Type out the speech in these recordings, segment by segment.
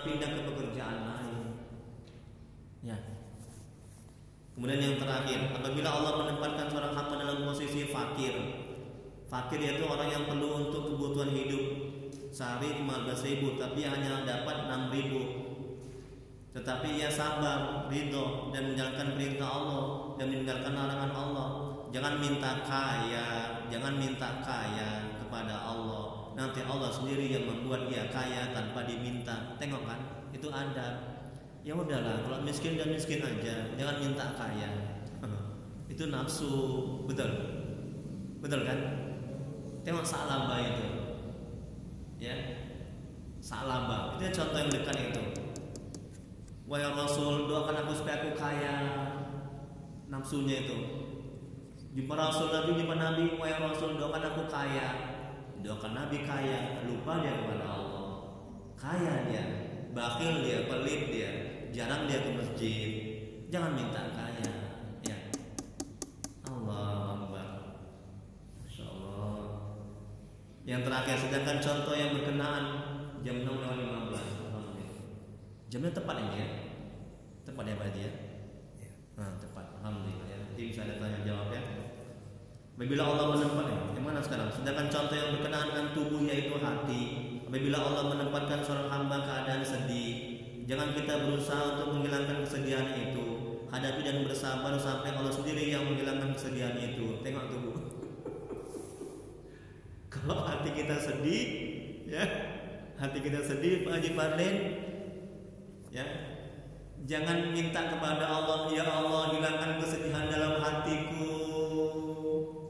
pindah ke pekerjaan lain. Ya. Kemudian yang terakhir, apabila Allah menempatkan seorang hamba dalam posisi fakir. Fakir yaitu orang yang perlu untuk kebutuhan hidup sehari 15.000 tapi hanya dapat 6.000. Tetapi ia sabar, ridho dan menjalankan perintah Allah dan meninggalkan larangan Allah. Jangan minta kaya kepada Allah. Nanti Allah sendiri yang membuat dia kaya tanpa diminta. Tengok kan? Itu ada. Ya udahlah, kalau miskin dan miskin aja, jangan minta kaya. Itu nafsu, betul kan? Tengok Sa'labah itu, ya, Sa'labah itu contoh yang dekat itu. Wahai Rasul, doakan aku supaya aku kaya. Nafsunya itu. Jumpa Rasul lagi, jumpa Nabi, wahai Rasul, doakan aku kaya. Doakan Nabi kaya, lupa dia kepada Allah. Kaya dia, bakhil dia, pelit dia, jarang dia ke masjid. Jangan minta kaya, ya. Allah Akbar. Masya Allah. Yang terakhir, sedangkan contoh yang berkenaan jam 6.15. Jamnya tepat ini ya? Tepat ya berarti ya? Nah, tepat. Alhamdulillah ya. Nanti bisa ada tanya jawab ya. Apabila Allah menempatkan, yang mana sekarang? Sedangkan contoh yang berkenaan dengan tubuh yaitu hati. Apabila Allah menempatkan seorang hamba keadaan sedih, jangan kita berusaha untuk menghilangkan kesedihan itu. Hadapi dan bersabar sampai Allah sendiri yang menghilangkan kesedihan itu. Tengok tubuh. Kalau hati kita sedih, ya, hati kita sedih, Pak Haji Parlin, ya, jangan minta kepada Allah, ya Allah hilangkan kesedihan dalam hatiku.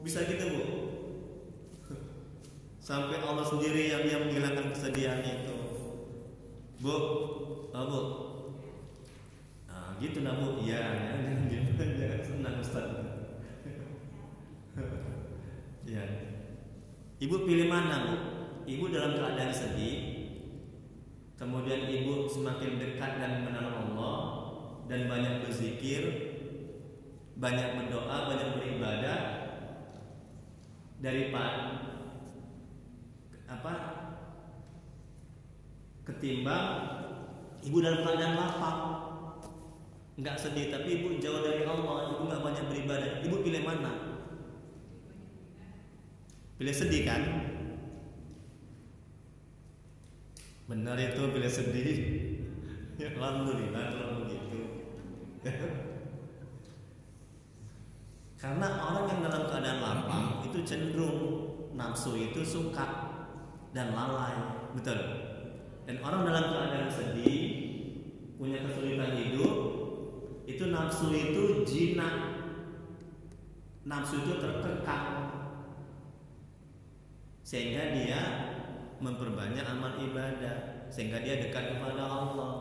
Bisa gitu Bu? Sampai Allah sendiri yang dia menghilangkan kesedihan itu. Bu, Bu. Nah, gitu lah Bu. Iya, jangan senang Ustaz. Ya. Ibu pilih mana Bu? Ibu dalam keadaan sedih, kemudian ibu semakin dekat dan mengenal Allah dan banyak berzikir, banyak berdoa, banyak beribadah daripada ketimbang ibu dalam keadaan lapang, nggak sedih tapi ibu jauh dari Allah, ibu nggak banyak beribadah. Ibu pilih mana? Pilih sedih kan? Benar itu, pilih sedih. Ya, alhamdulillah kalau begitu. Karena orang yang dalam keadaan lapang itu cenderung nafsu itu suka dan lalai, betul. Dan orang dalam keadaan sedih, punya kesulitan hidup, itu nafsu itu jinak, nafsu itu terkekang, sehingga dia memperbanyak amal ibadah, sehingga dia dekat kepada Allah,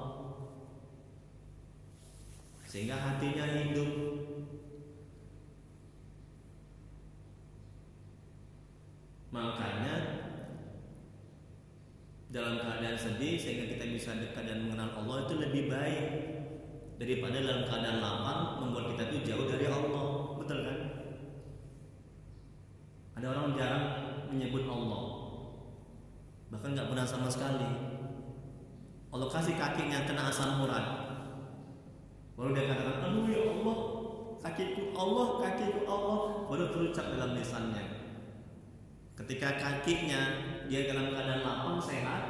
sehingga hatinya hidup. Makanya dalam keadaan sedih sehingga kita bisa dekat dan mengenal Allah itu lebih baik daripada dalam keadaan lapang membuat kita itu jauh dari Allah, betul kan? Ada orang jarang menyebut Allah, bahkan nggak pernah sama sekali. Allah kasih kakinya kena asam urat, baru dia katakan, aduh ya Allah, kakiku Allah, baru terucap dalam lisannya. Ketika kakinya dia dalam keadaan lapang sehat,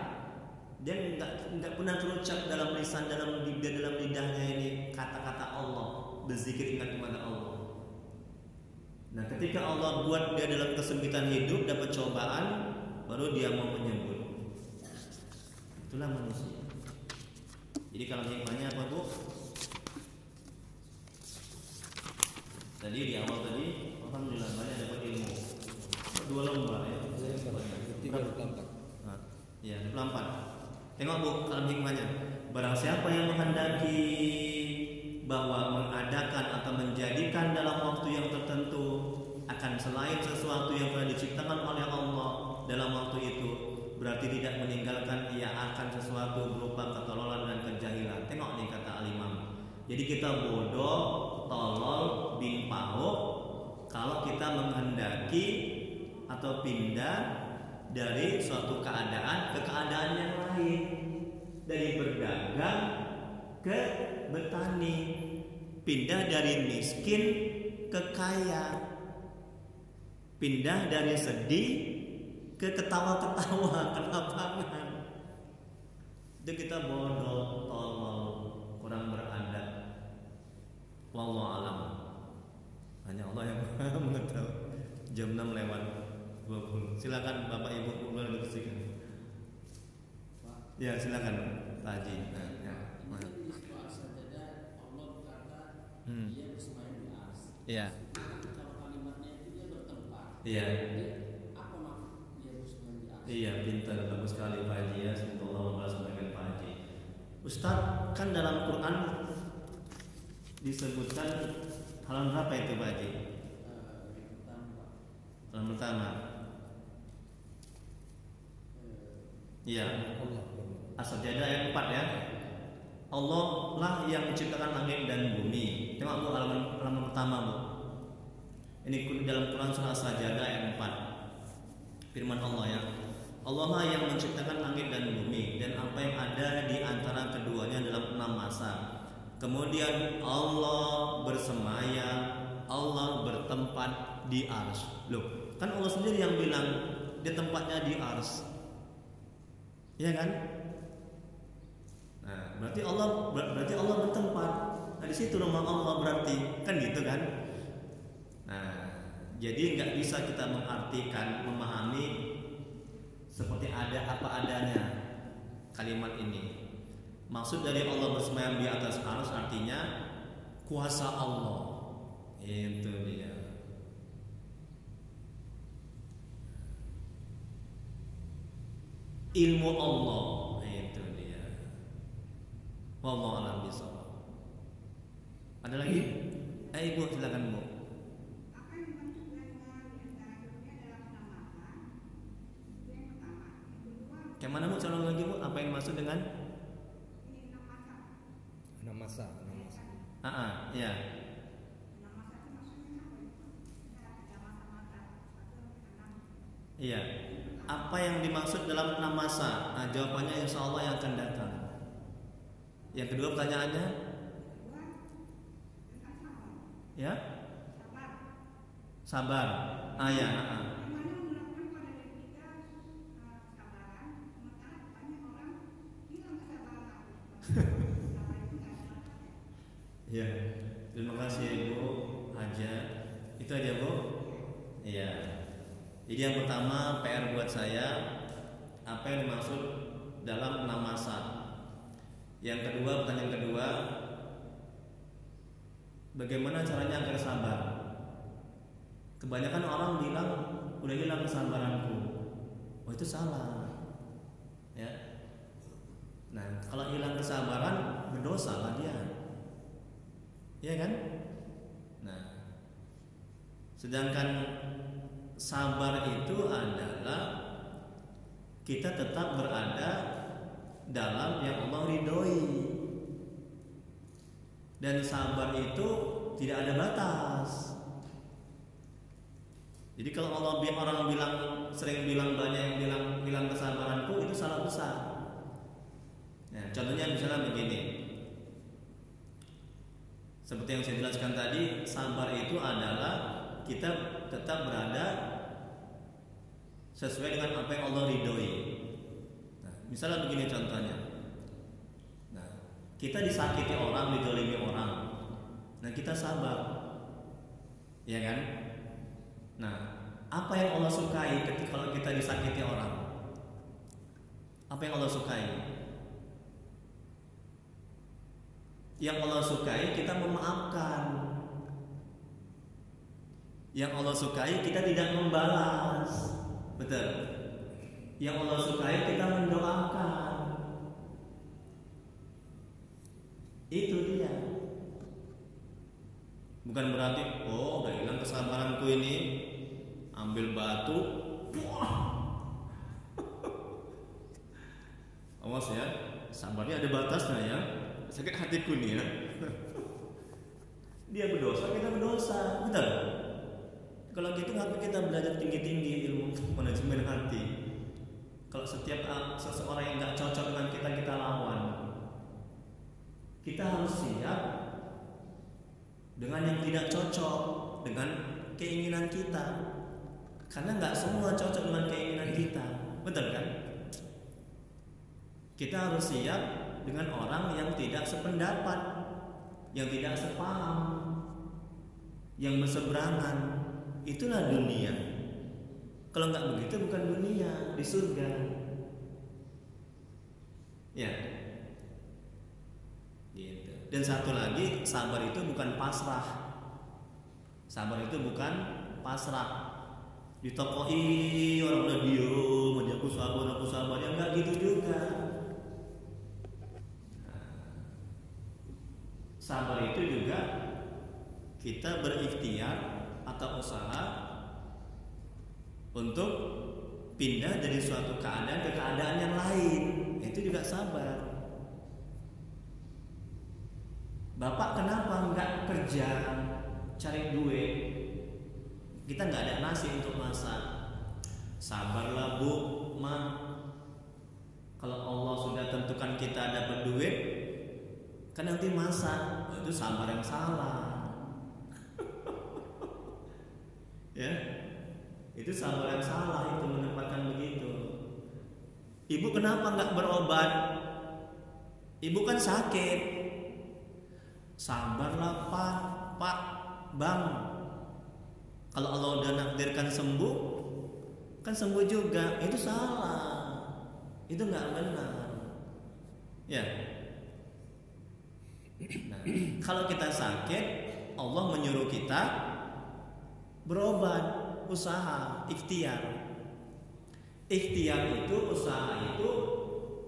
dia nggak pernah terucap dalam lisan, dalam lidahnya ini kata-kata Allah, berzikir ingat kepada Allah. Nah, ketika Allah buat dia dalam kesempitan hidup, dapat cobaan, baru dia mau menyebut. Itulah manusia. Jadi kalau hikmahnya apa Bu? Tadi di awal tadi, alhamdulillah banyak dapat ilmu. 2 lembar ya. 34. Ya, 24. Tengok Bu, kalau hikmahnya. Barang siapa yang menghendaki bahwa mengadakan atau menjadikan dalam waktu yang tertentu akan selain sesuatu yang telah diciptakan oleh Allah dalam waktu itu, berarti tidak meninggalkan ia akan sesuatu berupa ketololan dan kejahilan. Tengok nih kata Al-Imam. Jadi kita bodoh, tolol, bimpao kalau kita menghendaki atau pindah dari suatu keadaan ke keadaan yang lain. dari berdagang ke bertani, pindah dari miskin ke kaya, pindah dari sedih ke ketawa-ketawa, ke lapangan. Itu kita bodoh, tolol, kurang beradab. Wallahu alam. Hanya Allah yang mengetahui. Jam 6 lewat 20. Silakan Bapak Ibu boleh dikasihkan. Ya, silakan Pak Haji. Nah, ya. Ini saja Allah berkata dia bersemayam di ars. Iya. Kalau kalimatnya itu dia bertempat. Iya. Apa maksud dia bersemayam di ars? Iya, pintar, bagus sekali Pak Haji ya. Semoga Allah membalas kebaikan Pak Haji. Ustaz, kan dalam Quran disebutkan halaman berapa itu Pak Haji? Halaman pertama. Iya. As-Sajdah ayat 4 ya. Allah lah yang menciptakan langit dan bumi. Tengok Bu halaman pertama Bu. Ini dalam Quran surah As-Sajdah ayat 4. Firman Allah ya. Allah lah yang menciptakan langit dan bumi dan apa yang ada di antara keduanya dalam 6 masa. Kemudian Allah bersemayam, Allah bertempat di arsy. Loh, kan Allah sendiri yang bilang dia tempatnya di arsy. Iya kan? Nah, berarti Allah bertempat. Nah, di situ rumah Allah berarti, kan gitu kan? Nah, jadi nggak bisa kita mengartikan, memahami seperti ada apa adanya kalimat ini. Maksud dari Allah bersemayam di atas arsy artinya kuasa Allah. Itu dia. Ilmu Allah, itu dia. Wallahu a'lam bishawab. Ada lagi? Ibu silakan Bu. Yang mana Bu? Calon lagi Bu? Apa yang maksud dengan 6 masa. Iya. Iya. Apa yang dimaksud dalam 6 masa? Nah, jawabannya insya Allah yang akan datang. Yang kedua pertanyaannya? Ya? Sabar. Ya. Ya. Terima kasih Ibu Haja. Itu aja Bu. Iya. Jadi yang pertama PR buat saya, apa yang dimaksud dalam 6 masa. Yang kedua, pertanyaan kedua, bagaimana caranya agar sabar? Kebanyakan orang bilang udah hilang kesabaranku. Oh, itu salah. Ya. Nah, kalau hilang kesabaran berdosa lah dia. Iya kan? Nah, sedangkan sabar itu adalah kita tetap berada dalam yang Allah ridhoi. Dan sabar itu tidak ada batas. Jadi kalau orang sering bilang banyak yang bilang hilang kesabaranku, itu salah besar. Nah, contohnya misalnya begini. Seperti yang saya jelaskan tadi, sabar itu adalah kita tetap berada sesuai dengan apa yang Allah ridhoi. Nah, misalnya begini contohnya. Nah, kita disakiti orang, dizalimi orang. Nah, kita sabar. Ya kan? Nah, apa yang Allah sukai ketika kalau kita disakiti orang? Apa yang Allah sukai? Yang Allah sukai kita memaafkan. Yang Allah sukai kita tidak membalas. Betul. Yang Allah sukai kita mendoakan. Itu dia. Bukan berarti udah hilang kesabaranku ini, ambil batu. Awas ya, sabarnya ada batasnya ya. Sakit hatiku nih ya. Dia berdosa, kita berdosa, betul. Kalau gitu ngapa kita belajar tinggi-tinggi ilmu manajemen hati? Kalau setiap seseorang yang nggak cocok dengan kita lawan. Kita harus siap dengan yang tidak cocok dengan keinginan kita, karena nggak semua cocok dengan keinginan kita, betul kan? Kita harus siap dengan orang yang tidak sependapat, yang tidak sepaham, yang berseberangan. Itulah dunia. Kalau nggak begitu bukan dunia di surga. Ya. Gitu. Dan satu lagi, sabar itu bukan pasrah. Sabar itu bukan pasrah. Ditokoi orang udah diem aja, aku sabar, ya nggak gitu juga. Sabar itu juga kita berikhtiar atau usaha untuk pindah dari suatu keadaan ke keadaan yang lain. Itu juga sabar. Bapak kenapa nggak kerja cari duit? Kita nggak ada nasi untuk masak. Sabarlah bu, ma. Kalau Allah sudah tentukan kita dapat duit, kan nanti masak. Itu sabar yang salah. Ya, itu sabar yang salah, itu menempatkan begitu. Ibu kenapa nggak berobat? Ibu kan sakit. Sabarlah pak, bang. Kalau Allah udah nakdirkan sembuh, kan sembuh juga. Itu salah. Itu nggak benar. Ya. Nah, kalau kita sakit, Allah menyuruh kita berobat, usaha, ikhtiar. Ikhtiar itu, usaha itu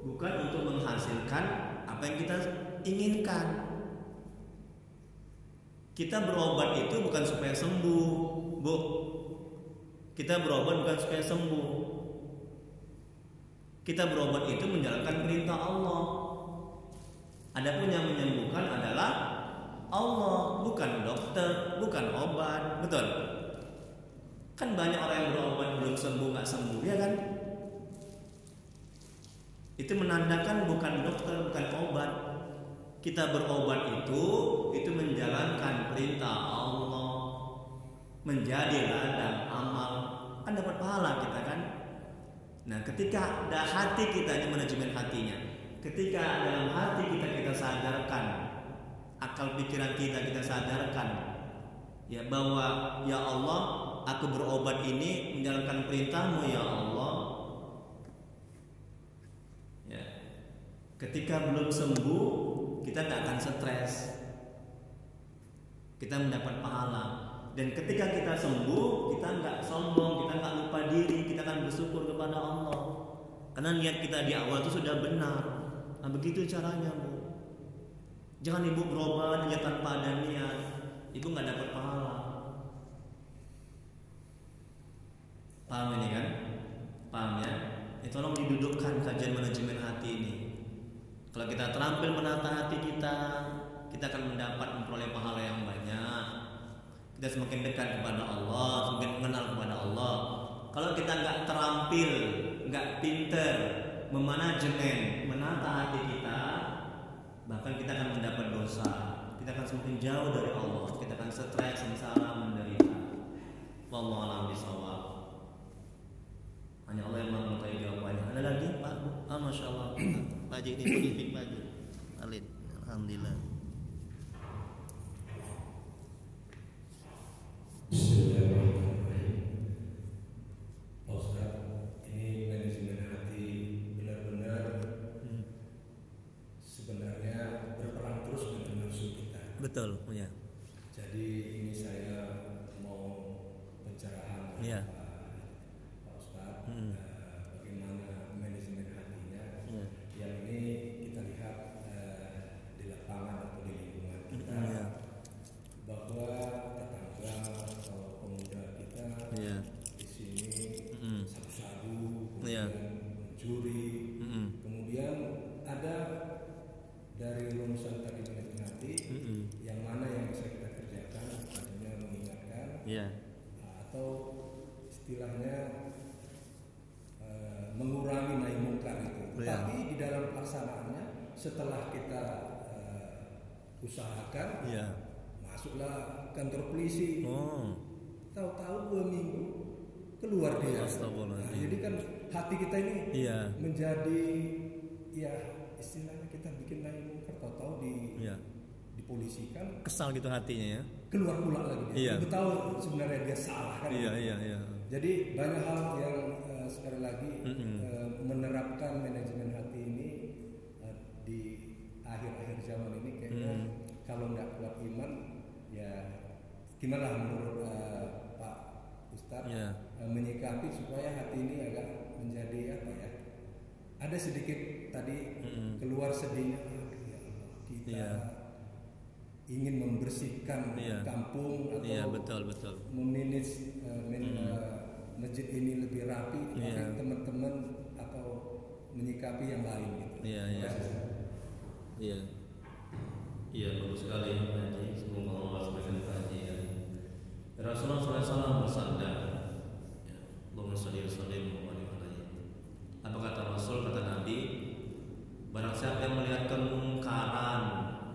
bukan untuk menghasilkan apa yang kita inginkan. Kita berobat itu bukan supaya sembuh, bu. Kita berobat bukan supaya sembuh. Kita berobat itu menjalankan perintah Allah. Adapun yang menyembuhkan adalah Allah, bukan dokter, bukan obat, betul? Kan banyak orang yang berobat belum sembuh, nggak sembuh, ya kan? Itu menandakan bukan dokter, bukan obat. Kita berobat itu menjalankan perintah Allah, menjadi ladang amal, kan dapat pahala kita kan? Nah, ketika ada hati kita, ini manajemen hatinya. Ketika dalam hati kita sadarkan, akal pikiran kita sadarkan, ya bahwa ya Allah, aku berobat ini menjalankan perintahmu ya Allah. Ya. Ketika belum sembuh, kita tak akan stres. Kita mendapat pahala. Dan ketika kita sembuh, kita nggak sombong, kita nggak lupa diri, kita akan bersyukur kepada Allah. Karena niat kita di awal itu sudah benar. Nah, begitu caranya, Bu. Jangan ibu berobat hanya tanpa ada niat, ibu nggak dapat pahala. Paham ini kan? Paham ya? Tolong didudukkan kajian manajemen hati ini. Kalau kita terampil menata hati kita akan memperoleh pahala yang banyak. Kita semakin dekat kepada Allah, semakin mengenal kepada Allah. Kalau kita nggak terampil, nggak pinter memanajemen, menata hati kita, bahkan kita akan mendapat dosa. Kita akan semakin jauh dari Allah. Kita akan stres, sengsara, menderita. Wallahu a'lam bishawab. Hanya Allah yang mengetahui jawabannya. Ada lagi Pak Bu? Masya Allah. Pak Haji ini briefing Pak Haji. Alin. Alhamdulillah. Bismillahirrahmanirrahim. Pak Ustaz, ini manajemen hati benar-benar sebenarnya berperang terus dengan nafsu kita. Betul, ya. Jadi ini saya mau pencerahan Ya. Pak Ustaz, bagaimana manajemen hatinya. Ya. Yang ini kita lihat di lapangan atau di lingkungan kita, Ya. bahwa tetangga atau pemuda kita Ya. di sini sabu-sabu, Ya. kemudian mencuri, kemudian ada dari rumusan tadi manajemen hati, yang mana yang bisa kita kerjakan, artinya mengingatkan, Ya. atau istilahnya mengurangi setelah kita usahakan, Iya. masuklah kantor polisi. Oh. Tahu-tahu 2 minggu keluar dia. Nah, jadi kan hati kita ini Iya. menjadi, ya istilahnya kita bikin lain mungkar, tahu-tahu Iya. dipolisikan, Kesal gitu hatinya ya. keluar pula lagi dia. Iya. Udah tahu sebenarnya dia salah kan. Iya, iya, iya. Jadi banyak hal yang sekali lagi menerapkan manajemen hati ini di akhir-akhir zaman ini kayaknya kalau nggak kuat iman, ya gimana menurut Pak Ustadz menyikapi supaya hati ini agak menjadi apa ya? Ada sedikit tadi keluar sedihnya, ya Allah, kita ingin membersihkan kampung atau betul. memanage masjid ini lebih rapi, tapi teman-teman atau menyikapi yang lain gitu. Iya, bagus sekali Pak Haji. Semoga Allah semakin bahagia. Rasulullah SAW bersabda, Allahumma sholli wa sallim wa barik alaihi. Apa kata Rasul, kata Nabi, barang siapa yang melihat kemungkaran,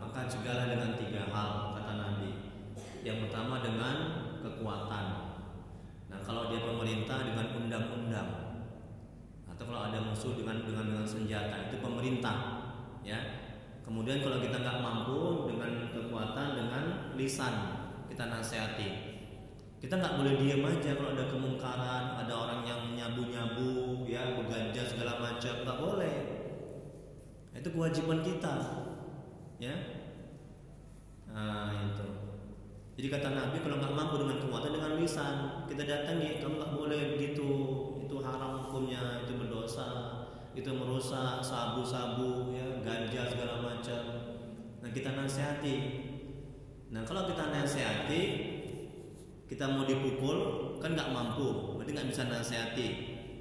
maka cegahlah dengan 3 hal, kata Nabi. Yang pertama dengan kekuatan. Nah, kalau dia pemerintah dengan undang-undang, atau kalau ada musuh dengan senjata, itu pemerintah, ya. Kemudian kalau kita nggak mampu dengan kekuatan, dengan lisan kita nasihati. Kita nggak boleh diam aja kalau ada kemungkaran, ada orang yang nyabu-nyabu, ya, beganja segala macam, nggak boleh. Itu kewajiban kita, ya. Nah, itu. Jadi kata Nabi, kalau nggak mampu dengan kekuatan, dengan lisan kita datangi, kamu nggak boleh begitu, itu haram hukumnya, itu berdosa, itu merusak sabu-sabu, ya, ganja segala macam. Nah, kita nasihati. Nah, kalau kita nasihati, kita mau dipukul kan nggak mampu, berarti nggak bisa nasihati,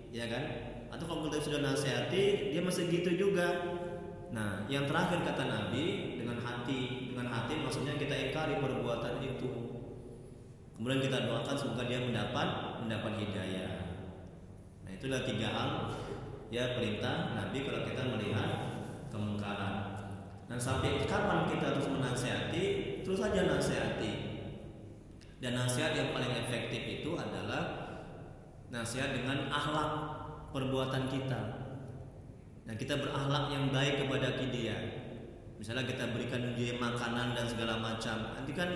ya kan? Atau kalau kita sudah nasihati, dia masih gitu juga. Nah, yang terakhir kata Nabi, dengan hati maksudnya kita ingkari perbuatan itu. Kemudian kita doakan semoga dia mendapat hidayah. Nah, itulah 3 hal, ya, perintah Nabi kalau kita melihat kemungkaran. Dan sampai kapan kita terus menasihati? Terus saja nasihati. Dan nasihat yang paling efektif itu adalah nasihat dengan akhlak perbuatan kita. Nah, kita berakhlak yang baik kepada dia. Misalnya kita berikan dia makanan dan segala macam, nanti kan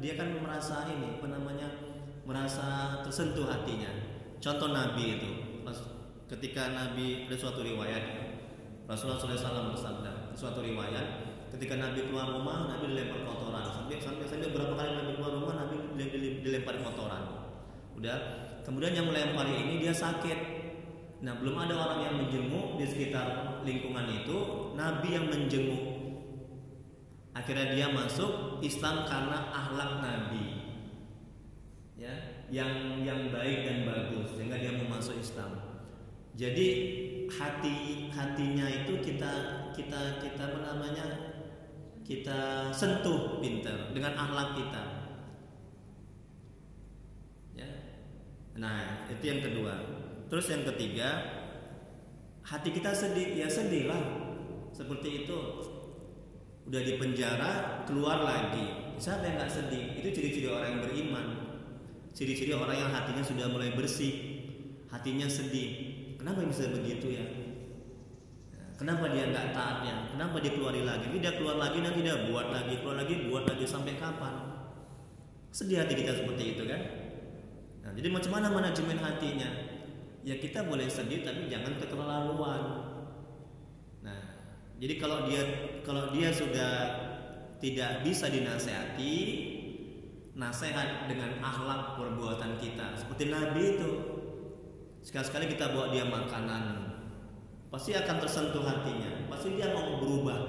dia kan merasa merasa tersentuh hatinya. Contoh Nabi itu, ketika Nabi, ada suatu riwayat, Rasulullah SAW bersabda, suatu riwayat, ketika Nabi keluar rumah, Nabi dilempar kotoran. Sampai berapa kali Nabi keluar rumah, Nabi dilempar kotoran. Udah, kemudian yang melempari ini dia sakit. Nah, belum ada orang yang menjenguk di sekitar lingkungan itu, Nabi yang menjenguk. Akhirnya dia masuk Islam karena akhlak Nabi, ya, yang baik dan bagus, sehingga dia mau masuk Islam. Jadi hatinya itu kita sentuh pintar dengan akhlak kita, ya. Nah, itu yang kedua. Terus yang ketiga, hati kita sedih, ya sedihlah. Seperti itu, udah di penjara keluar lagi, siapa yang nggak sedih? Itu ciri-ciri orang yang beriman, ciri-ciri orang yang hatinya sudah mulai bersih, hatinya sedih. Kenapa bisa begitu ya? Kenapa dia nggak taatnya? Kenapa dia keluarin lagi? Dia keluar lagi, nanti dia buat lagi, keluar lagi, buat lagi, sampai kapan? Sedih hati kita seperti itu kan? Nah, jadi macam mana manajemen hatinya? Ya, kita boleh sedih tapi jangan keterlaluan. Nah, jadi kalau dia sudah tidak bisa dinasehati, nasihat dengan akhlak perbuatan kita. Seperti Nabi itu, sekali-sekali kita bawa dia makanan, pasti akan tersentuh hatinya, pasti dia mau berubah.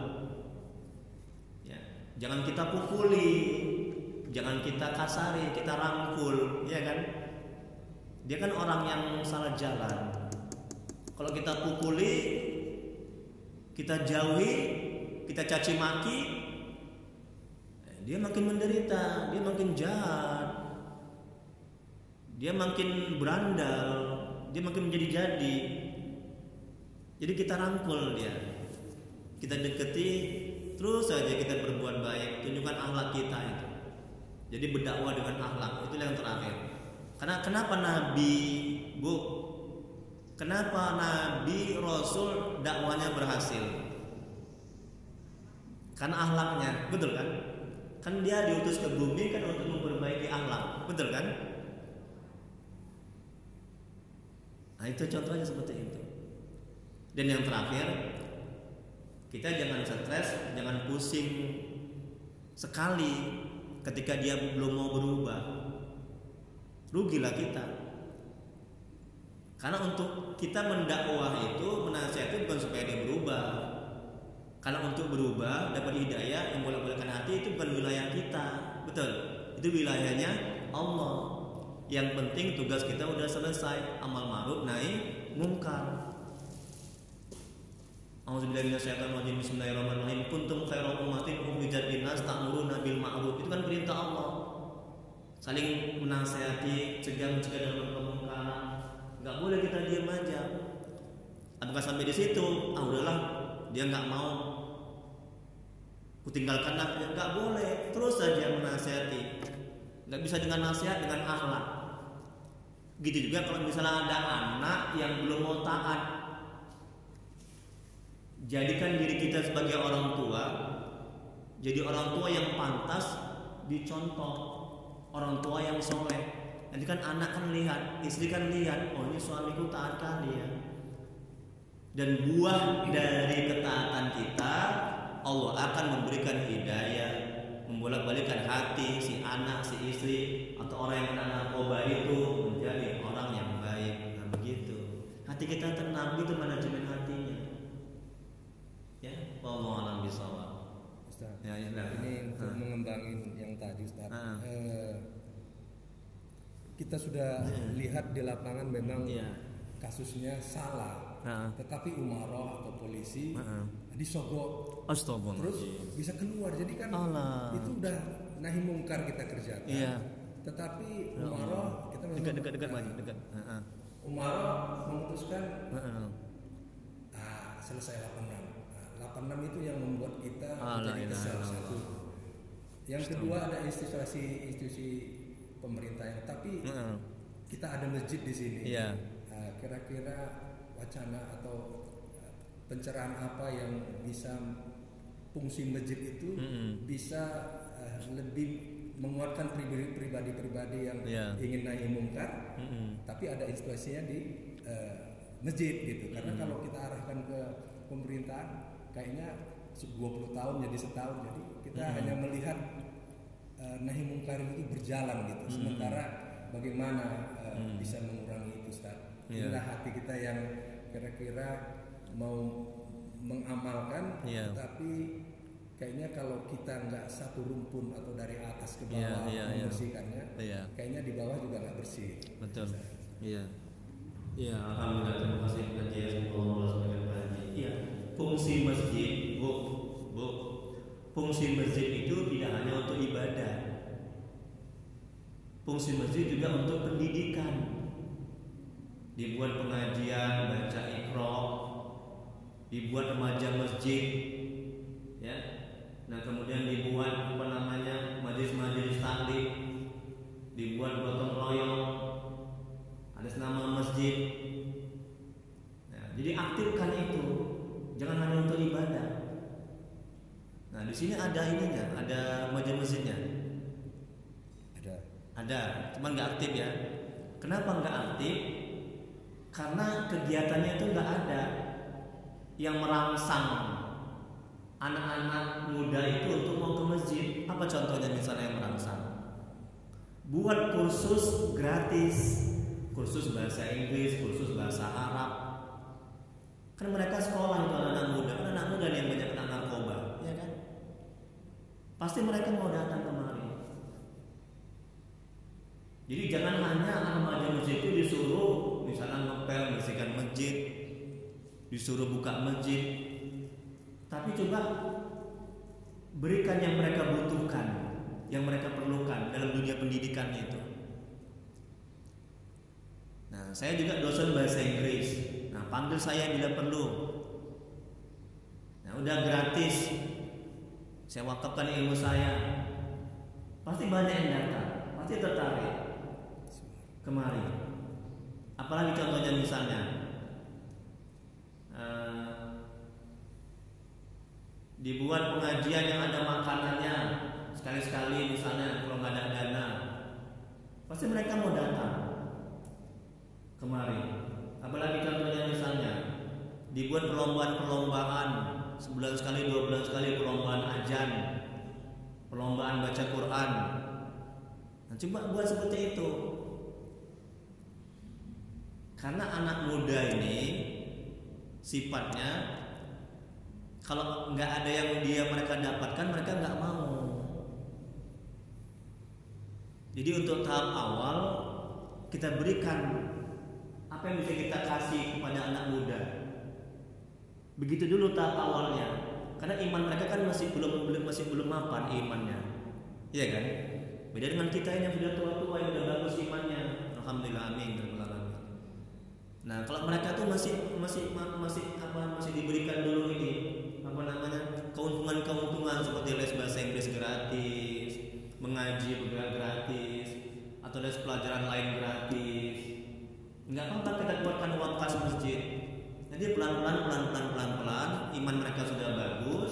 Ya, jangan kita pukuli, jangan kita kasari, kita rangkul, ya kan? Dia kan orang yang salah jalan. Kalau kita pukuli, kita jauhi, kita caci maki, dia makin menderita, dia makin jahat, dia makin berandal, dia makin menjadi-jadi. Jadi kita rangkul dia, kita deketi, terus saja kita berbuat baik, tunjukkan akhlak kita itu. Jadi berdakwah dengan akhlak itu yang terakhir. Karena kenapa Nabi, Bu? Kenapa Nabi Rasul dakwanya berhasil? Karena akhlaknya, betul kan? Kan dia diutus ke bumi kan untuk memperbaiki akhlak, betul kan? Nah itu contohnya seperti itu. Dan yang terakhir, kita jangan stres, jangan pusing sekali ketika dia belum mau berubah. Rugilah kita. Karena untuk kita mendakwah itu, menasihati bukan supaya dia berubah. Karena untuk berubah, dapat hidayah, yang bolak-balikan hati itu bukan wilayah kita, betul? Itu wilayahnya Allah. Yang penting tugas kita udah selesai, amal ma'ruf nahi munkar. A'udzubillahi minasyaitonir rajim. Bismillahirrahmanirrahim. Kuntum khairal ummatin ukhrijat linnas ta'muruna bil ma'ruf. Itu kan perintah Allah. Saling menasihati, mencegah dalam kemungkaran. Enggak boleh kita diam aja. Apakah sampai di situ? Udahlah, dia enggak mau, kutinggalkan lah. Enggak boleh. Terus saja menasihati. Enggak bisa dengan nasihat, dengan akhlak. Gitu juga kalau misalnya ada anak yang belum mau taat, jadikan diri kita sebagai orang tua, jadi orang tua yang pantas dicontoh, orang tua yang soleh. Nanti kan anak kan lihat, istri kan lihat, oh ini suamiku taat kali ya. Dan buah dari ketaatan kita, Allah akan memberikan hidayah, membolak-balikan hati si anak, si istri, atau orang yang kena narkoba itu menjadi orang yang baik. Nah begitu, hati kita tenang, gitu manajemen hatinya. Ya, wallahu a'lam bishawab. Ustaz, ya, ini untuk mengembangin yang tadi Ustaz. Kita sudah lihat di lapangan memang kasusnya salah. Tetapi umarah atau polisi disogok, terus bisa keluar. Jadi kan itu udah nahi mungkar kita kerjakan. Tetapi umarah kita memang dekat. Umarah memutuskan selesai 86 itu yang membuat kita menjadi kesal. Satu. Yang kedua ada institusi pemerintah yang tapi kita ada masjid di sini. Kira-kira wacana atau pencerahan apa yang bisa fungsi masjid itu bisa lebih menguatkan pribadi-pribadi yang ingin nahi mungkar, tapi ada institusinya di masjid gitu. Karena kalau kita arahkan ke pemerintahan, kayaknya 20 tahun jadi setahun, jadi kita hanya melihat nahi mungkar itu berjalan gitu. Sementara bagaimana bisa mengurangi itu, Ustaz? Inilah hati kita yang kira-kira mau mengamalkan, tapi kayaknya kalau kita nggak satu rumpun atau dari atas ke bawah membersihkannya, kayaknya di bawah juga nggak bersih. Betul. Iya. Alhamdulillah, terima kasih kajian semoga sebagai kaji. Iya. Fungsi masjid, bu, fungsi masjid itu tidak hanya untuk ibadah. Fungsi masjid juga untuk pendidikan. Dibuat pengajian, baca Iqra, dibuat remaja masjid, ya. Nah kemudian dibuat majelis taklim, dibuat gotong royong, ada nama masjid. Nah, jadi aktifkan itu, jangan hanya untuk ibadah. Nah di sini ada ininya, ada masjidnya. Ada, cuman nggak aktif ya. Kenapa nggak aktif? Karena kegiatannya itu nggak ada yang merangsang anak-anak muda itu untuk mau ke masjid. Apa contohnya misalnya yang merangsang? Buat kursus gratis, kursus bahasa Inggris, kursus bahasa Arab. Kan mereka sekolah itu anak muda, kan anak muda yang banyak kena narkoba, ya kan? Pasti mereka mau datang kemari. Jadi jangan hanya anak remaja masjid itu disuruh misalnya ngepel, bersihkan masjid, disuruh buka masjid, tapi coba berikan yang mereka butuhkan, yang mereka perlukan dalam dunia pendidikan itu. Nah, saya juga dosen bahasa Inggris. Nah, panggil saya bila perlu. Nah, Nah, udah gratis, saya wakafkan ilmu saya, pasti banyak yang datang, pasti tertarik kemari. Apalagi contohnya misalnya dibuat pengajian yang ada makanannya sekali-sekali, misalnya kalau nggak ada dana, pasti mereka mau datang kemari. Apalagi contohnya misalnya dibuat perlombaan sebulan sekali, 2 bulan sekali, perlombaan ajan, perlombaan baca Quran. Nah, coba buat seperti itu. Karena anak muda ini sifatnya kalau nggak ada yang mereka dapatkan, mereka nggak mau. Jadi untuk tahap awal kita berikan apa yang bisa kita kasih kepada anak muda. Begitu dulu tahap awalnya. Karena iman mereka kan masih belum mapan imannya. Iya kan? Beda dengan kita ini yang sudah tua-tua, yang sudah bagus imannya. Alhamdulillah, amin. Nah, kalau mereka tuh masih diberikan dulu ini keuntungan seperti les bahasa Inggris gratis, mengaji gratis, atau les pelajaran lain gratis. Nggak apa-apa kita keluarkan uang kas masjid. Jadi pelan-pelan iman mereka sudah bagus.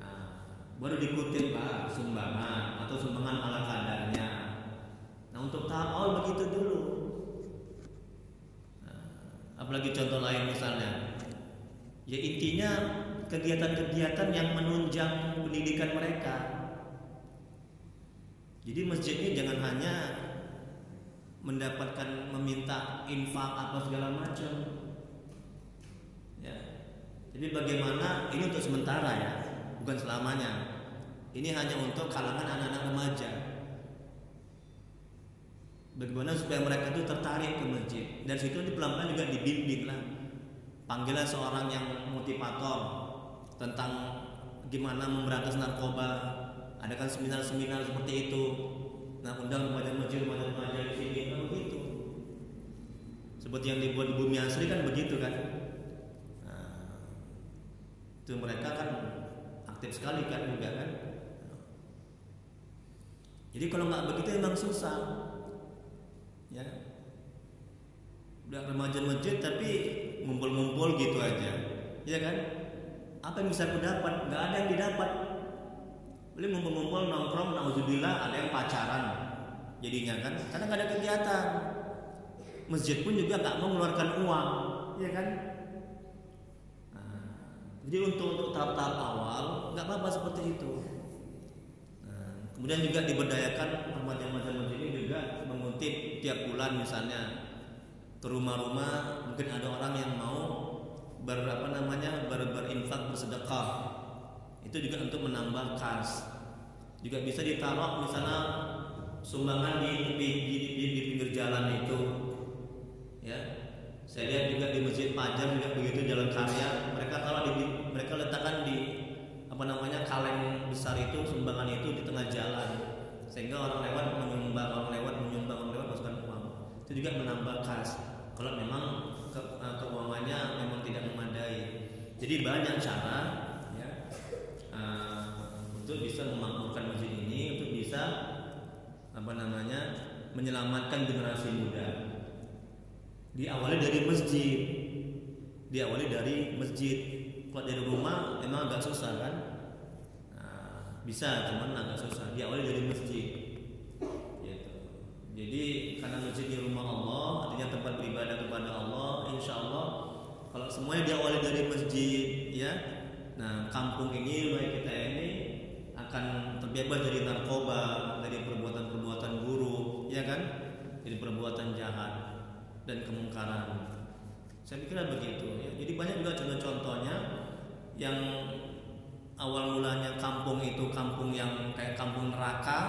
Nah, baru dikutip Pak sumbangan atau sumbangan ala kadarnya. Nah, untuk tahap awal begitu dulu. Apalagi contoh lain misalnya, ya intinya kegiatan-kegiatan yang menunjang pendidikan mereka. Jadi masjid ini jangan hanya mendapatkan meminta infak apa segala macam. Ya. Jadi bagaimana ini untuk sementara ya, bukan selamanya. Ini hanya untuk kalangan anak-anak remaja. Bagaimana supaya mereka itu tertarik ke masjid. Dan situ pelan-pelan juga dibimbing lah. Panggillah seorang yang motivator tentang gimana memberantas narkoba. Ada kan seminar-seminar seperti itu. Nah, undang remaja di sini kan begitu. Seperti yang dibuat di Bumi Asri kan begitu kan. Nah, itu mereka kan aktif sekali kan juga kan. Jadi kalau nggak begitu emang susah. Ya, udah remaja masjid tapi ngumpul-ngumpul gitu aja, ya kan? Apa yang bisa aku dapat? Nggak ada yang didapat. Boleh ngumpul-ngumpul nongkrong, nauzubillah, ada yang pacaran, jadinya kan? Karena nggak ada kegiatan. Masjid pun juga nggak mau mengeluarkan uang, ya kan? Nah, jadi untuk tahap-tahap awal nggak apa-apa seperti itu. Nah, kemudian juga diberdayakan remaja-remaja masjid ini juga mengutip tiap bulan misalnya ke rumah-rumah, mungkin ada orang yang mau berinfak bersedekah. Itu juga untuk menambah kas. Juga bisa ditaruh misalnya sumbangan di pinggir jalan itu. Ya. Saya lihat juga di Masjid Pajar juga begitu, Jalan Karya. Mereka letakkan di kaleng besar itu, sumbangan itu di tengah jalan. Sehingga orang lewat menyumbang masukkan uang. Itu juga menambah kas. Kalau memang keuangannya memang tidak memadai. Jadi banyak cara ya, untuk bisa memakmurkan masjid ini, untuk bisa menyelamatkan generasi muda. Diawali dari masjid. Kalau dari rumah emang agak susah kan? Bisa, cuman agak susah. Diawali dari masjid. Gitu. Jadi karena masjid di rumah Allah, artinya tempat beribadah kepada Allah, insya Allah kalau semuanya diawali dari masjid, ya. Nah, kampung ini, wilayah kita ini akan terbebas dari narkoba, dari perbuatan-perbuatan buruk, ya kan? Dari perbuatan jahat dan kemungkaran. Saya pikir begitu, ya. Jadi banyak juga contoh-contohnya yang awal mulanya kampung itu kampung yang kayak kampung neraka,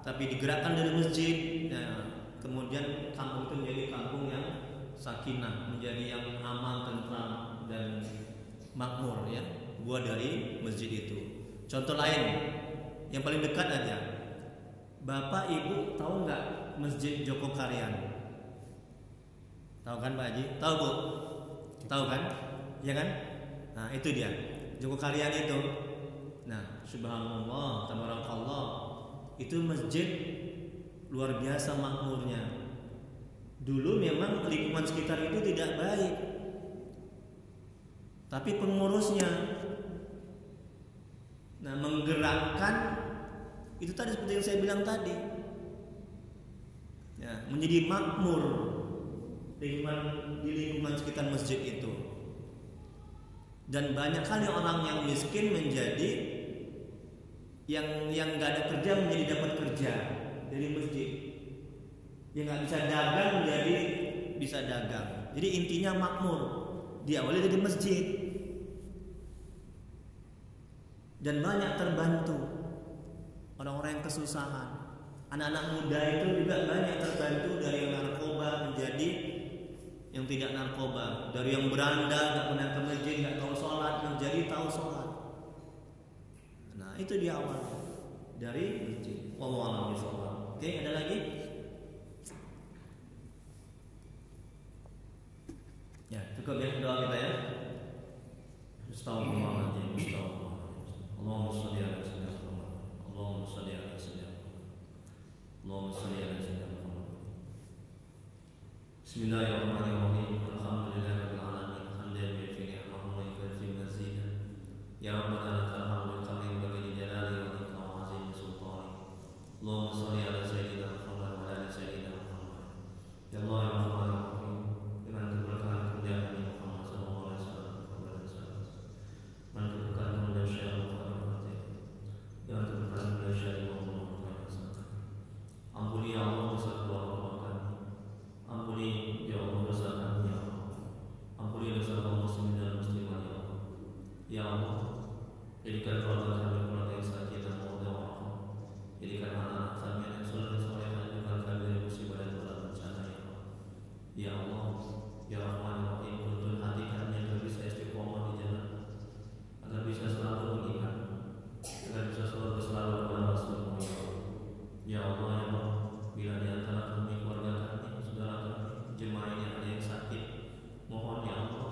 tapi digerakkan dari masjid. Nah, kemudian kampung itu menjadi kampung yang sakinah, menjadi yang aman, tentram dan makmur, ya, buah dari masjid itu. Contoh lain yang paling dekat aja, Bapak Ibu tahu nggak Masjid Joko Karyan? Tahu kan Pak Haji? Tahu Bu? Tahu kan? Ya kan? Nah itu dia. Joko Karian itu. Nah, subhanallah, tabarakallah. Itu masjid luar biasa makmurnya. Dulu memang lingkungan sekitar itu tidak baik. Tapi pengurusnya menggerakkan itu tadi seperti yang saya bilang tadi. Ya, menjadi makmur di lingkungan sekitar masjid itu. Dan banyak kali orang yang miskin menjadi yang nggak ada kerja menjadi dapat kerja dari masjid. Yang nggak bisa dagang menjadi bisa dagang. Jadi intinya makmur. Diawali dari masjid. Dan banyak terbantu orang-orang yang kesusahan. Anak-anak muda itu juga banyak terbantu dari yang narkoba menjadi yang tidak narkoba, dari yang beranda nggak pernah ke masjid, nggak tahu sholat menjadi tahu sholat. Nah itu di awal dari masjid. Wallahu a'lam bishawab. Oke, ada lagi? Ya cukup ya doa kita ya. Astagfirullahaladzim. Allahumma shalli ala sayyidina Muhammad. Allahumma shalli ala sayyidina Muhammad. Allahumma shalli ala sayyidina Muhammad. Bismillahirrahmanirrahim. Alhamdulillahirabbil alamin. Hamdan yu'ti ni'amahu wa yukafi mazidah. Ya Rabbana lakal hamdu kama yanbaghi li jalali wajhika wa 'azimi sultanik. Allahumma shalli ala sayyidina Muhammad wa ala sayyidina Muhammad. Ya Allah ya Rahman ya Rahim. Dengan keberkahan kemuliaan Nabi Muhammad sallallahu alaihi wasallam. Man keberkahan kemuliaan Syekh dengan keberkahan kemuliaan Syekh ampuni ya Allah dosa kedua-dua kami. Ampuni ya Allah dosa kami ya Allah. Ampuni dosa kaum muslimin dan muslimat ya Allah. Ya Allah, jadikan keluarga kami keluarga yang sakinah mawaddah warahmah. Jadikan anak-anak kami yang saleh dan salehah, jadikan kami dari musibah dan bala bencana ya Allah. Ya Allah, ya Rahman ya Rahim, tuntun hati kami agar bisa istiqomah di jalan, agar bisa selalu mengingat, agar bisa selalu kepada Rasulullah ya Allah. Ya Allah ya Allah, bila di antara kami, keluarga kami, saudara kami, jemaah ini ada yang sakit, mohon ya Allah,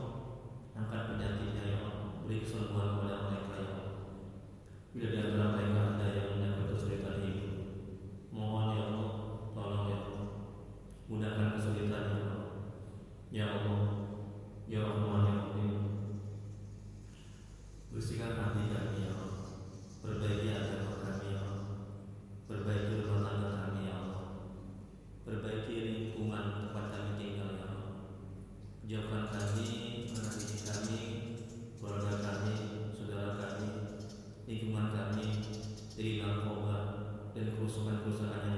angkat penyakitnya ya Allah, beri kesembuhan kepada mereka ya Allah. Bila di antara mereka ada yang menyangkut kesulitan hidup, mohon ya Allah, tolong ya Allah, mudahkan kesulitan ya Allah. Ya Allah, ya Rahman ya Rahim, bersihkan hati kami ya Allah, perbaiki agama kami ya Allah, perbaiki rumah tangga kami ya Allah, perbaiki lingkungan tempat kami tinggal ya Allah. Jauhkan kami, anak kami, keluarga kami, saudara kami, lingkungan kami dari narkoba dan kerusakan-kerusakan yang